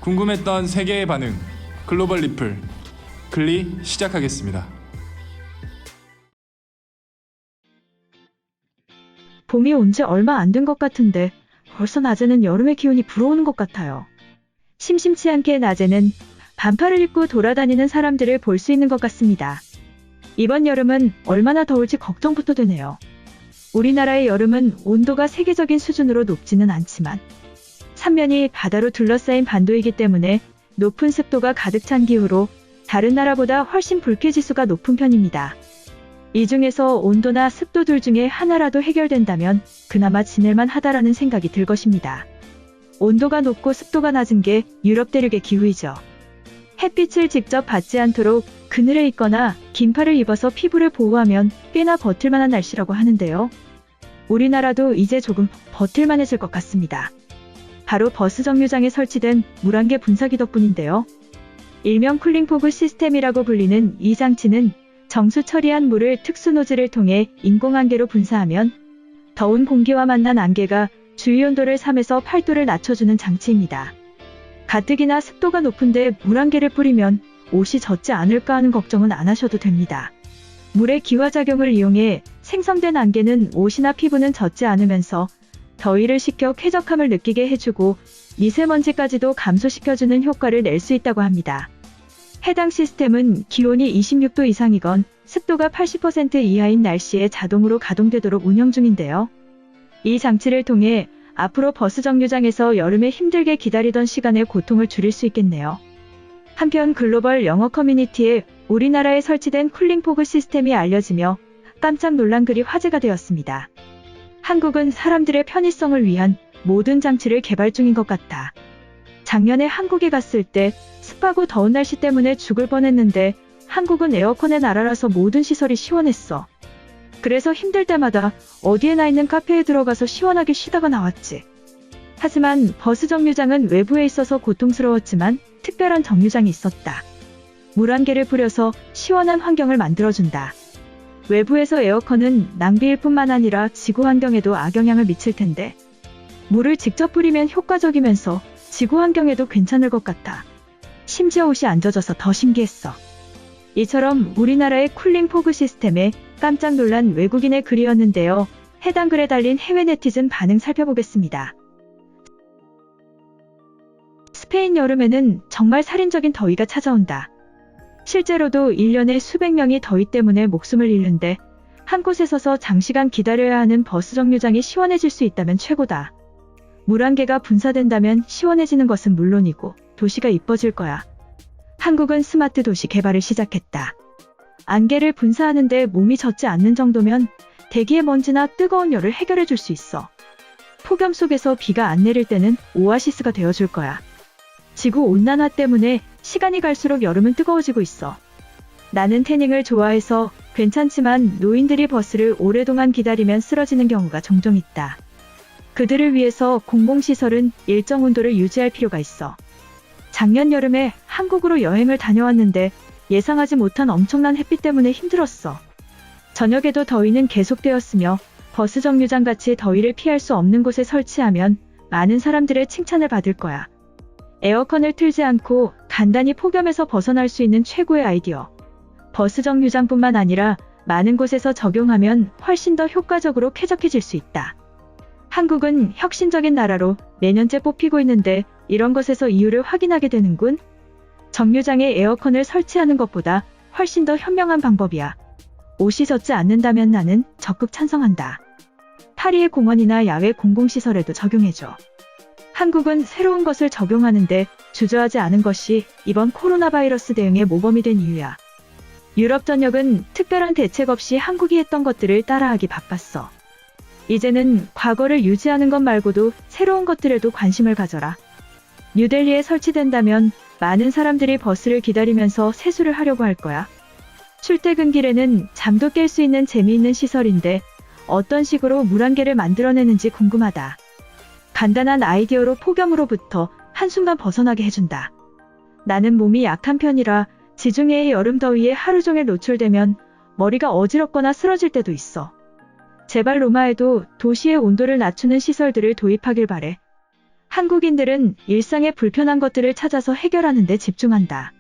궁금했던 세계의 반응, 글로벌 리플, 글리 시작하겠습니다. 봄이 온 지 얼마 안 된 것 같은데 벌써 낮에는 여름의 기운이 불어오는 것 같아요. 심심치 않게 낮에는 반팔을 입고 돌아다니는 사람들을 볼 수 있는 것 같습니다. 이번 여름은 얼마나 더울지 걱정부터 되네요. 우리나라의 여름은 온도가 세계적인 수준으로 높지는 않지만 삼면이 바다로 둘러싸인 반도이기 때문에 높은 습도가 가득 찬 기후로 다른 나라보다 훨씬 불쾌지수가 높은 편입니다. 이 중에서 온도나 습도 둘 중에 하나라도 해결된다면 그나마 지낼만 하다라는 생각이 들 것입니다. 온도가 높고 습도가 낮은 게 유럽 대륙의 기후이죠. 햇빛을 직접 받지 않도록 그늘에 있거나 긴팔을 입어서 피부를 보호하면 꽤나 버틸만한 날씨라고 하는데요. 우리나라도 이제 조금 버틸만해질 것 같습니다. 바로 버스 정류장에 설치된 물안개 분사기 덕분인데요. 일명 쿨링포그 시스템이라고 불리는 이 장치는 정수 처리한 물을 특수 노즐을 통해 인공안개로 분사하면 더운 공기와 만난 안개가 주위 온도를 3에서 8도를 낮춰주는 장치입니다. 가뜩이나 습도가 높은데 물안개를 뿌리면 옷이 젖지 않을까 하는 걱정은 안 하셔도 됩니다. 물의 기화작용을 이용해 생성된 안개는 옷이나 피부는 젖지 않으면서 더위를 식혀 쾌적함을 느끼게 해주고 미세먼지까지도 감소시켜주는 효과를 낼 수 있다고 합니다. 해당 시스템은 기온이 26도 이상이건 습도가 80% 이하인 날씨에 자동으로 가동되도록 운영 중인데요. 이 장치를 통해 앞으로 버스 정류장에서 여름에 힘들게 기다리던 시간의 고통을 줄일 수 있겠네요. 한편 글로벌 영어 커뮤니티에 우리나라에 설치된 쿨링포그 시스템이 알려지며 깜짝 놀란 글이 화제가 되었습니다. 한국은 사람들의 편의성을 위한 모든 장치를 개발 중인 것 같다. 작년에 한국에 갔을 때 습하고 더운 날씨 때문에 죽을 뻔했는데 한국은 에어컨의 나라라서 모든 시설이 시원했어. 그래서 힘들 때마다 어디에나 있는 카페에 들어가서 시원하게 쉬다가 나왔지. 하지만 버스 정류장은 외부에 있어서 고통스러웠지만 특별한 정류장이 있었다. 물안개를 뿌려서 시원한 환경을 만들어준다. 외부에서 에어컨은 낭비일 뿐만 아니라 지구 환경에도 악영향을 미칠 텐데 물을 직접 뿌리면 효과적이면서 지구 환경에도 괜찮을 것 같아. 심지어 옷이 안 젖어서 더 신기했어. 이처럼 우리나라의 쿨링포그 시스템에 깜짝 놀란 외국인의 글이었는데요. 해당 글에 달린 해외 네티즌 반응 살펴보겠습니다. 스페인 여름에는 정말 살인적인 더위가 찾아온다. 실제로도 1년에 수백 명이 더위 때문에 목숨을 잃는데 한 곳에 서서 장시간 기다려야 하는 버스 정류장이 시원해질 수 있다면 최고다. 물안개가 분사된다면 시원해지는 것은 물론이고 도시가 이뻐질 거야. 한국은 스마트 도시 개발을 시작했다. 안개를 분사하는데 몸이 젖지 않는 정도면 대기의 먼지나 뜨거운 열을 해결해 줄 수 있어. 폭염 속에서 비가 안 내릴 때는 오아시스가 되어줄 거야. 지구 온난화 때문에 시간이 갈수록 여름은 뜨거워지고 있어. 나는 태닝을 좋아해서 괜찮지만 노인들이 버스를 오랫동안 기다리면 쓰러지는 경우가 종종 있다. 그들을 위해서 공공시설은 일정 온도를 유지할 필요가 있어. 작년 여름에 한국으로 여행을 다녀왔는데 예상하지 못한 엄청난 햇빛 때문에 힘들었어. 저녁에도 더위는 계속되었으며 버스 정류장같이 더위를 피할 수 없는 곳에 설치하면 많은 사람들의 칭찬을 받을 거야. 에어컨을 틀지 않고 간단히 폭염에서 벗어날 수 있는 최고의 아이디어. 버스 정류장뿐만 아니라 많은 곳에서 적용하면 훨씬 더 효과적으로 쾌적해질 수 있다. 한국은 혁신적인 나라로 매년째 뽑히고 있는데 이런 것에서 이유를 확인하게 되는군. 정류장에 에어컨을 설치하는 것보다 훨씬 더 현명한 방법이야. 옷이 젖지 않는다면 나는 적극 찬성한다. 파리의 공원이나 야외 공공시설에도 적용해줘. 한국은 새로운 것을 적용하는데 주저하지 않은 것이 이번 코로나 바이러스 대응의 모범이 된 이유야. 유럽 전역은 특별한 대책 없이 한국이 했던 것들을 따라하기 바빴어. 이제는 과거를 유지하는 것 말고도 새로운 것들에도 관심을 가져라. 뉴델리에 설치된다면 많은 사람들이 버스를 기다리면서 세수를 하려고 할 거야. 출퇴근길에는 잠도 깰 수 있는 재미있는 시설인데 어떤 식으로 물안개를 만들어내는지 궁금하다. 간단한 아이디어로 폭염으로부터 한순간 벗어나게 해준다. 나는 몸이 약한 편이라 지중해의 여름 더위에 하루 종일 노출되면 머리가 어지럽거나 쓰러질 때도 있어. 제발 로마에도 도시의 온도를 낮추는 시설들을 도입하길 바래. 한국인들은 일상의 불편한 것들을 찾아서 해결하는 데 집중한다.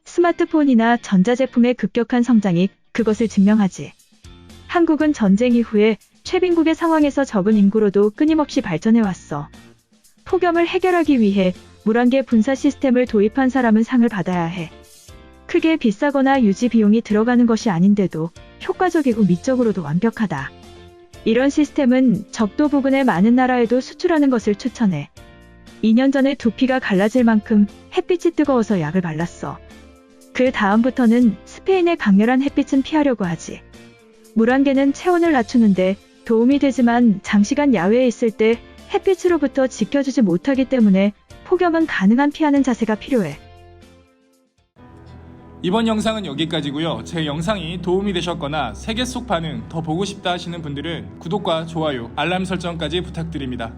스마트폰이나 전자제품의 급격한 성장이 그것을 증명하지. 한국은 전쟁 이후에 최빈국의 상황에서 적은 인구로도 끊임없이 발전해왔어. 폭염을 해결하기 위해 물안개 분사 시스템을 도입한 사람은 상을 받아야 해. 크게 비싸거나 유지 비용이 들어가는 것이 아닌데도 효과적이고 미적으로도 완벽하다. 이런 시스템은 적도 부근의 많은 나라에도 수출하는 것을 추천해. 2년 전에 두피가 갈라질 만큼 햇빛이 뜨거워서 약을 발랐어. 그 다음부터는 스페인의 강렬한 햇빛은 피하려고 하지. 물안개는 체온을 낮추는데 도움이 되지만 장시간 야외에 있을 때 햇빛으로부터 지켜주지 못하기 때문에 폭염은 가능한 피하는 자세가 필요해. 이번 영상은 여기까지고요. 제 영상이 도움이 되셨거나 세계 속 반응 더 보고 싶다 하시는 분들은 구독과 좋아요, 알람 설정까지 부탁드립니다.